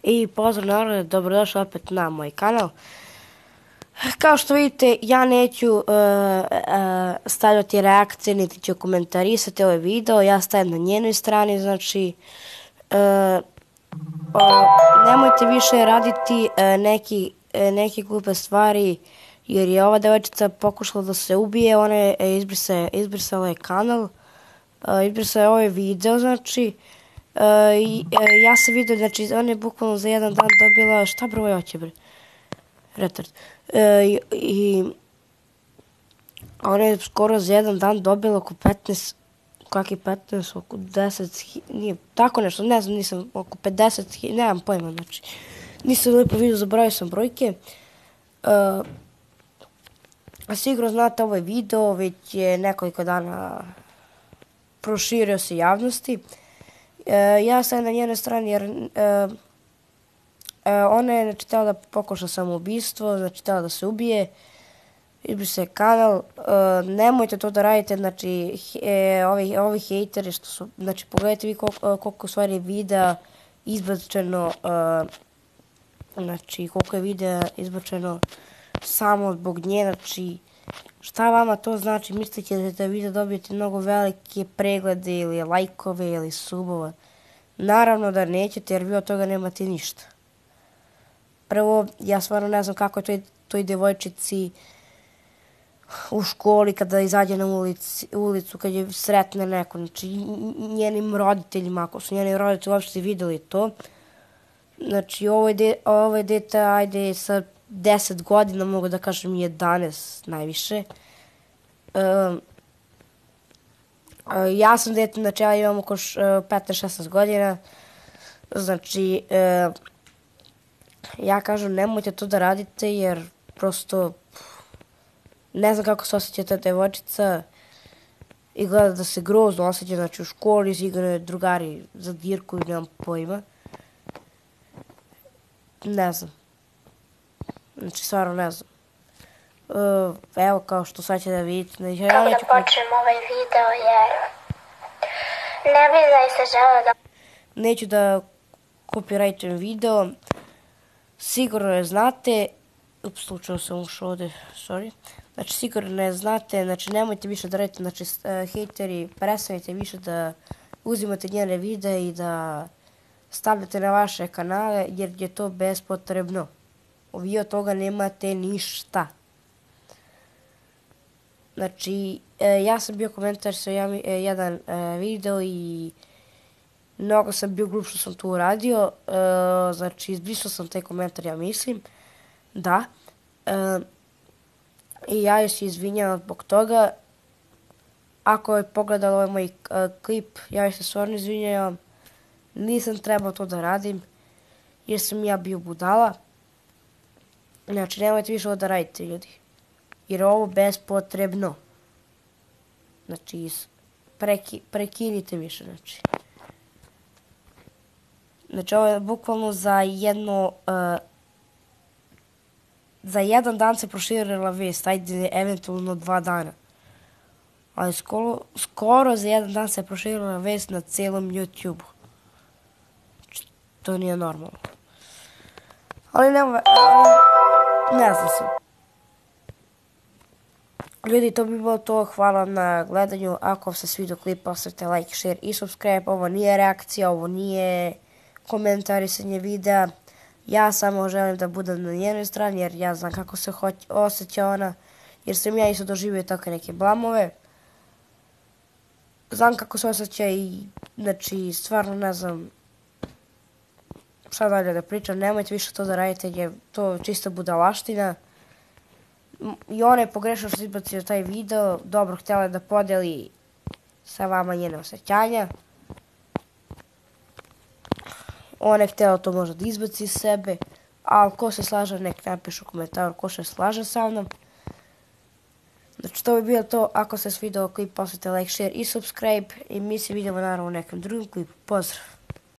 I pozdrav narode, dobrodošli opet na moj kanal. Kao što vidite, ja neću stavljati reakcije, niti ću komentarisati ovaj video, ja stajem na njenoj strani, znači nemojte više raditi neke glupe stvari, jer je ova devojčica pokušala da se ubije, ona je izbrisala je kanal, izbrisala je ovaj video, znači, ja sam vidio, znači, ona je bukvalno za jedan dan dobila, šta broj hoće bre, retard, i ona je skoro za jedan dan dobila oko 15, kakvi 15, oko 10, nije, tako nešto, ne znam, nisam, oko 50, nemam pojma, znači, nisam lijepo vidio, zaboravio sam brojke. Sigurno znate ovaj video, već je nekoliko dana proširio se javnosti. Ja sam na njenoj strani jer ona je znači htjela da pokuša samoubistvo, znači htjela da se ubije, izbrisala je kanal. Nemojte to da radite, znači ovi hejteri što su, znači pogledajte vi koliko stvari videa izbačeno, znači koliko je videa izbačeno samo zbog nje, znači šta vama to znači, mislite da vi dobijete mnogo velike preglede ili lajkove ili subova? Naravno da nećete jer vi od toga nemate ništa. Prvo, ja stvarno ne znam kako je toj devojčici u školi kada izađe na ulicu, kad je sretne neko, znači njenim roditeljima, ako su njeni roditelji uopšte videli to. Znači ovo je dete, ajde sa 10 godina, mogu da kažem 11 najviše. Ja sam dete, znači ja imam oko 15-16 godina, znači ja kažem nemojte to da radite jer prosto ne znam kako se osjeća ta devojčica i gleda da se grozno osjeća, znači u školi igraju drugari za dirku i nemam pojma. Ne znam. Znači, stvarno ne znam. Evo, kao što sad će da vidite. Kako da počnem ovaj video, jer ne bih zaista žela da... Neću da copyrightujem video. Sigurno ne znate. Ups, slučajno sam ušao ovde, sorry. Znači, sigurno ne znate, znači nemojte više da radite, znači hejteri, prestanite više da uzimate njene videe i da stavljate na vaše kanale, jer je to bespotrebno. Vi od toga nemate ništa. Znači, ja sam bio komentarisao jedan video i mnogo sam bio glup što sam to uradio. Znači, izbrisao sam taj komentar, ja mislim. Da. I ja joj se izvinjavam zbog toga. Ako je pogledala ovaj moj klip, ja joj se stvarno izvinjavam. Nisam trebao to da radim, jer sam ja bio budala. Znači, nemojte više ovo da radite, ljudi. Jer je ovo bespotrebno. Znači, prekinite više, znači. Znači, ovo je bukvalno za jedan dan se proširila vest, ajde eventualno 2 dana. Ali skoro za jedan dan se proširila vest na celom YouTube-u. Znači, to nije normalno. Ali ne znam se. Ljudi, to bi bilo to. Hvala na gledanju. Ako vam se svidio klip, ostavite like, share i subscribe. Ovo nije reakcija, ovo nije komentarisanje videa. Ja samo želim da budem na njenoj strani, jer ja znam kako se osjeća ona. Jer sam ja isto doživio takve neke blamove. Znam kako se osjeća i, znači, stvarno ne znam šta dalje da pričam. Nemojte više to da radite, jer to čista budalaština. I ona je pogrešila što izbacio taj video. Dobro, htjela je da podeli sa vama njene osjećanja. Ona je htjela to možda da izbaci iz sebe. Ali ko se slaže, nek napiše u komentaru ko se slaže sa mnom. Znači, to bi bilo to. Ako se svidio klip, ostavite like, share i subscribe. I mi se vidimo naravno u nekom drugom klipu. Pozdrav!